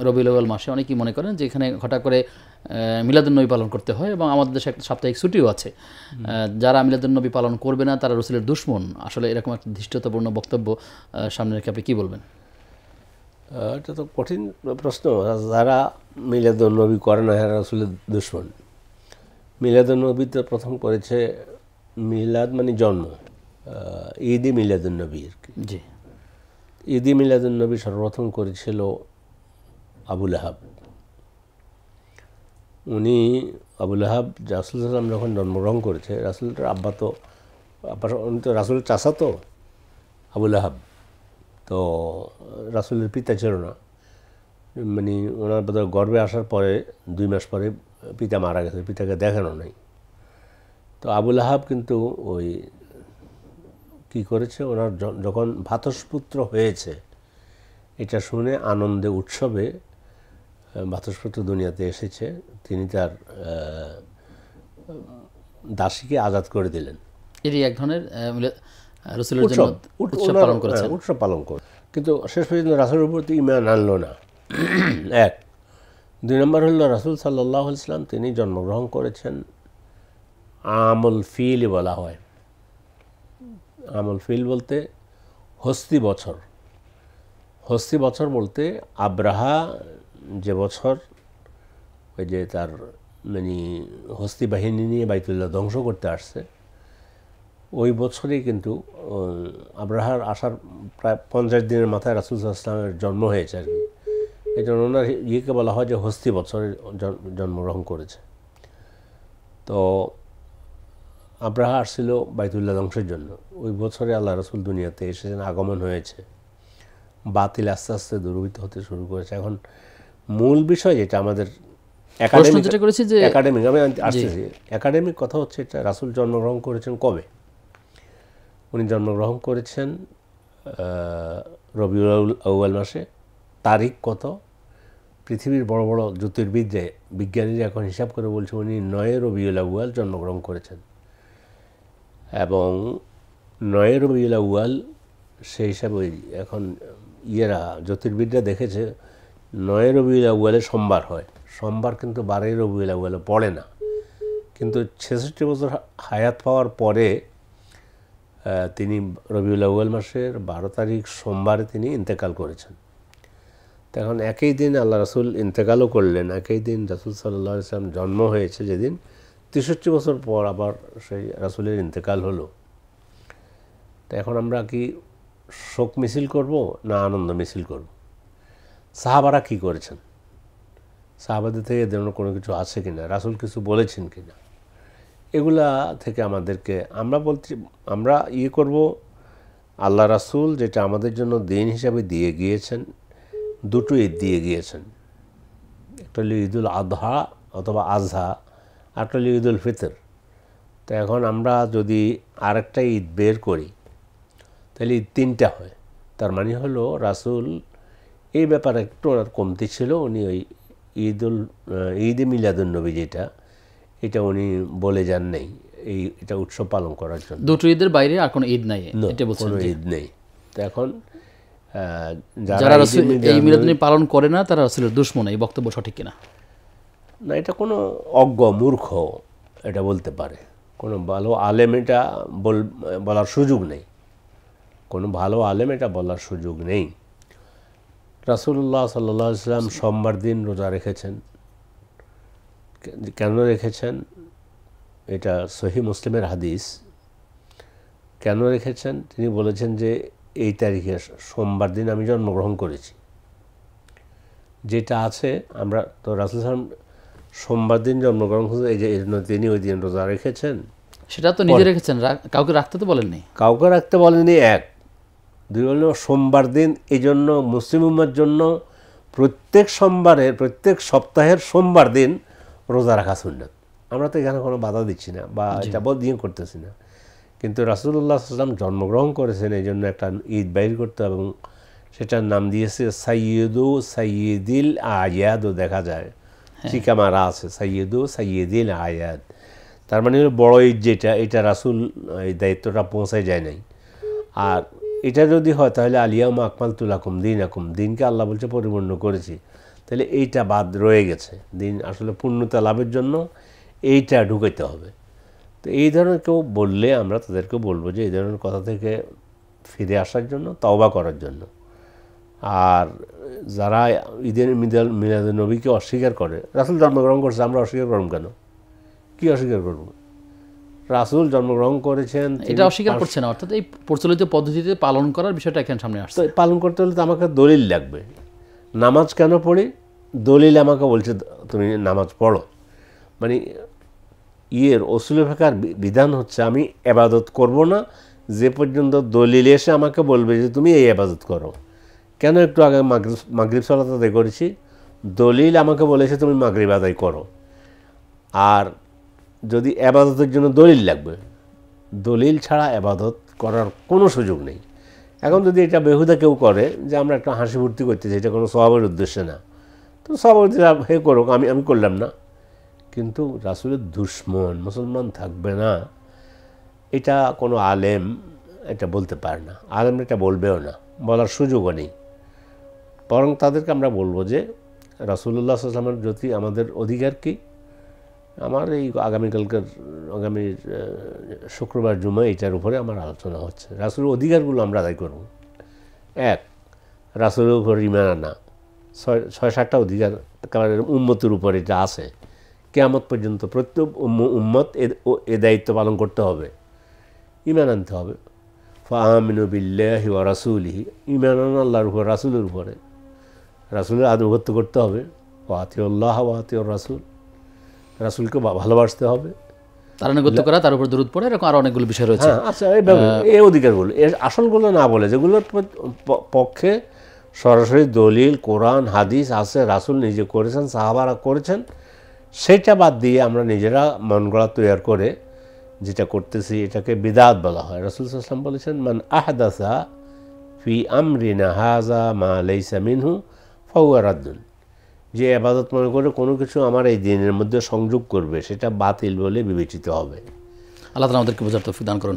রবিউল আউয়াল মাসে অনেকেই মনে করেন যে এখানে হঠাৎ করে মিলাদুন্নবী পালন করতে হয়, এবং আমাদের দেশে একটা সাপ্তাহিক ছুটিও আছে। যারা মিলাদুন্নবী পালন করবে না তারা রসুলের দুশমন, আসলে এরকম একটা ধৃষ্টতাপূর্ণ বক্তব্য সামনে রেখে আপনি কী বলবেন? এটা তো কঠিন প্রশ্ন। যারা মিলাদুন্নবী করে না এরা রসুলের দুশমন। মিলাদুন্নবী তো প্রথম করেছে, মিলাদ মানে জন্ম, ঈদে মিলাদুন্নবী আর কি। জি, ঈদে মিলাদুন্নবী সর্বপ্রথম করেছিল আবুল আহাব। উনি আবুল আহাব রাসূল সাল্লাল্লাহু আলাইহি ওয়াসাল্লাম যখন জন্মগ্রহণ করেছে, রাসূলের আব্বা তো উনি তো রাসূলের চাচা তো আবুল আহাব, তো রাসূলের পিতা ছিল না। মানে ওনার বোধহয় গর্ভে আসার পরে 2 মাস পরে পিতা মারা গেছে, পিতাকে দেখানো নাই। তো আবুল আহাব কিন্তু ওই কী করেছে, ওনার যখন ভ্রাতুষ্পুত্র হয়েছে এটা শুনে আনন্দে উৎসবে ভ্রাতুষ্পুত্র দুনিয়াতে এসেছে, তিনি তার দাসীকে আজাদ করে দিলেন। এরই এক ধরনের রসুলের জন্য উৎসব পালন করেছেন। উৎসব পালন করে, কিন্তু শেষ পর্যন্ত রাসূলের প্রতি ঈমান আনলো না। 1 2 নম্বর হলো রাসূল সাল্লাল্লাহু আলাইহি ওয়াসাল্লাম তিনি জন্মগ্রহণ করেছেন আমুল ফিল বলা হয়। আমুল ফিল বলতে হস্তি বছর। হস্তি বছর বলতে আব্রাহা যে বছর ওই যে তার মানে হস্তি বাহিনী নিয়ে বাইতুল্লাহ ধ্বংস করতে আসছে, ওই বছরেই কিন্তু আব্রাহার আসার প্রায় 50 দিনের মাথায় রাসূল সাল্লাল্লাহু আলাইহি ওয়াসাল্লামের জন্ম হয়েছে আর কি। এই জন্য ওনার ইয়েকে বলা হয় যে হস্তি বছরে জন্মগ্রহণ করেছে। তো আব্রাহা আসছিল বাইতুল্লাহ ধ্বংসের জন্য, ওই বছরে আল্লাহ রাসূল দুনিয়াতে এসেছেন, আগমন হয়েছে, বাতিল আস্তে আস্তে দূরীভূত হতে শুরু করেছে। এখন মূল বিষয় যেটা আমাদের একাডেমিক, আমি আসতেছি, একাডেমিক কথা হচ্ছে এটা রাসূল জন্মগ্রহণ করেছেন কবে। উনি জন্মগ্রহণ করেছেন রবিউল আউয়াল মাসে। তারিখ কত, পৃথিবীর বড় বড় বিজ্ঞানীরা এখন হিসাব করে বলছে উনি 9 রবিউল আউয়াল জন্মগ্রহণ করেছেন। এবং 9 রবিউল আউয়াল সেই হিসাবে এখন জ্যোতির্বিদরা দেখেছে 9 রবিউল আউয়ালে সোমবার হয়। সোমবার কিন্তু 12 রবিউল আউয়ালে পড়ে না, কিন্তু 66 বছর হায়াত পাওয়ার পরে তিনি রবিউল আউয়াল মাসের 12 তারিখ সোমবারে তিনি ইন্তেকাল করেছেন। তো এখন একই দিন আল্লাহ রাসূল ইন্তেকালও করলেন, একই দিন রাসূল সাল্লাল্লাহু আলাইহি ওয়াসাল্লাম জন্ম হয়েছে, যেদিন 63 বছর পর আবার সেই রাসূলের ইন্তেকাল হলো। তো এখন আমরা কি শোক মিছিল করব না আনন্দ মিছিল করব? সাহাবারা কি করেছেন, সাহাবাদের থেকে যেন কোনো কিছু আছে কিনা, রাসূল কিছু বলেছেন কিনা, এগুলা থেকে আমাদেরকে আমরা করব। আল্লাহ রাসূল যেটা আমাদের জন্য দিন হিসাবে দিয়ে গিয়েছেন, 2টো ঈদ দিয়ে গিয়েছেন। একটা হলো ঈদুল আযহা অথবা আজহা, আর একটা হলো ঈদুল ফিতর। তো এখন আমরা যদি আরেকটা ঈদ বের করি তাহলে ঈদ 3টা হয়। তার মানে হলো রাসূল এই ব্যাপারে একটু ওনার কমতি ছিল, উনি ওই ঈদে মিলাদুন্নবী যেটা, এটা উনি বলে যান নেই এটা উৎসব পালন করার জন্য। 2টো ঈদের বাইরে আর কোনো ঈদ নাই, এটা বলছেন? কোনো ঈদ নেই। তো এখন যারা এই মিলাদুন্নবী পালন করে না তারা রাসূলের দুশমন, এই বক্তব্য সঠিক কিনা? না, এটা কোনো অজ্ঞ মূর্খ এটা বলতে পারে, কোনো ভালো আলেম এটা বলার সুযোগ নেই, কোনো ভালো আলেম এটা বলার সুযোগ নেই। রাসূলুল্লাহ সাল্লাল্লাহু আলাইহি ওয়াসাল্লাম সোমবার দিন রোজা রেখেছেন। কেন রেখেছেন? এটা সহিহ মুসলিমের হাদিস। কেন রেখেছেন? তিনি বলেছেন যে এই তারিখে সোমবার দিন আমি জন্মগ্রহণ করেছি, যেটা আছে আমরা তো রাসূল সাল্লাল্লাহু আলাইহি ওয়াসাল্লাম সোমবার দিন জন্মগ্রহণ করেছেন, এই যে তিনি ওই দিন রোজা রেখেছেন। সেটা তো নিজে রেখেছেন, কাউকে রাখতে তো বলেননি। কাউকে রাখতে বলেননি। 1 2 হলো সোমবার দিন, এই জন্য মুসলিম উম্মার জন্য প্রত্যেক সপ্তাহের সোমবার দিন রোজা রাখা সুন্নাত। আমরা তো এখানে কোনো বাধা দিচ্ছি না বা এটা দিয়ে করতেছি না, কিন্তু রাসূলুল্লাহ সাল্লাল্লাহু আলাইহি ওয়াসাল্লাম জন্মগ্রহণ করেছেন, এই জন্য একটা ঈদ বাইর করতে, এবং সেটার নাম দিয়েছে সাইয়্যিদুল আয়াদও। দেখা যায় চিকা মারা আছে সাইয়্যিদুল আয়াদ, তার মানে হলো বড় ঈদ যেটা, এটা রাসূল এই দায়িত্বটা পৌঁছায় যায় নাই। আর এটা যদি হয় তাহলে আল ইয়াউমা আকমালতু লাকুম দীনাকুম, দিনকে আল্লাহ বলছে পরিপূর্ণ করেছি। তাহলে এইটা বাদ রয়ে গেছে। দিন আসলে পূর্ণতা লাভের জন্য এইটা ঢুকাইতে হবে। তো এই ধরনের কেউ বললে আমরা তাদেরকে বলবো যে এই ধরনের কথা থেকে ফিরে আসার জন্য, তওবা করার জন্য। আর যারা ঈদের মিলাদুন নবীকে অস্বীকার করে, রাসূল জন্মগ্রহণ করছে আমরা অস্বীকার করব কেন? কি অস্বীকার করব? রাসূল জন্মগ্রহণ করেছেন, এটা অস্বীকার করছে না, অর্থাৎ এই প্রচলিত পদ্ধতিতে পালন করার বিষয়টা এখানে সামনে আসছে। তো পালন করতে হলে তো আমাকে দলিল লাগবে। নামাজ কেন পড়ি? দলিল আমাকে বলছে তুমি নামাজ পড়ো। মানে উসুল ফিকহের বিধান হচ্ছে আমি ইবাদত করব না যে পর্যন্ত দলিল এসে আমাকে বলবে যে তুমি এই ইবাদত করো। কেন একটু আগে মাগরিব সালাত আদায় করেছি, দলিল আমাকে বলেছে তুমি মাগরিব আদায় করো। আর যদি ইবাদতের জন্য দলিল লাগবে, দলিল ছাড়া ইবাদত করার কোনো সুযোগ নেই। এখন যদি এটা বেহুদা কেউ করে যে আমরা একটা হাসি ফুর্তি করতেছি, এটা কোনো সওয়াবের উদ্দেশ্যে না, তো সওয়াবের হে করুক, আমি করলাম না। কিন্তু রাসূলের দুশমন মুসলমান থাকবে না, এটা কোনো আলেম এটা বলতে পারে না, আলেম এটা বলবেও না, বলার সুযোগও নেই। বরং তাদেরকে আমরা বলবো যে রাসূলুল্লাহ সাল্লাল্লাহু আলাইহি ওয়াসাল্লামের প্রতি আমাদের অধিকার কি। আমার এই আগামী শুক্রবার জুমা এইটার উপরে আমার আলোচনা হচ্ছে। রাসূলের অধিকারগুলো আমরা আদায় করব। এক, রাসূলের উপর ঈমান আনা। ৬-৭টা অধিকার উম্মতের উপর এটা আছে। কিয়ামত পর্যন্ত প্রত্যেক উম্মত এ দায়িত্ব পালন করতে হবে, ঈমান আনতে হবে। ফাআমিনু বিল্লাহি ওয়া রাসূলিহি, ঈমান আনা আল্লাহর উপর, রাসূলের উপরে, রাসূলের আনুগত্য করতে হবে। ওয়া আতিউল্লাহ ওয়া আতিউর রাসূল, রাসূলকে ভালোবাসতে হবে, তার আনুগত্য করা, তার উপর দরুদ পড়া, এরকম আরও অনেকগুলো বিষয় রয়েছে। হ্যাঁ, আচ্ছা, এই অধিকারগুলো, এর আসলগুলো না বলে যেগুলোর পক্ষে সরাসরি দলিল কোরআন হাদিস আছে, রাসূল নিজে করেছেন, সাহাবারা করেছেন, সেটা বাদ দিয়ে আমরা নিজেরা মন গড়া তৈরি করে যেটা করতেছি এটাকে বিদআত বলা হয়। রাসূল সাল্লাল্লাহু আলাইহি ওয়াসাল্লাম বলেছেন, মান আহদাসা ফি আমরিনা হাযা মা লাইসা মিনহু ফাহুয়া রাদ্দুন। যে ইবাদত মনে করে কোনো কিছু আমার এই দিনের মধ্যে সংযোগ করবে সেটা বাতিল বলে বিবেচিত হবে। আল্লাহ তাআলা আমাদেরকে বোঝার তৌফিক দান করুন।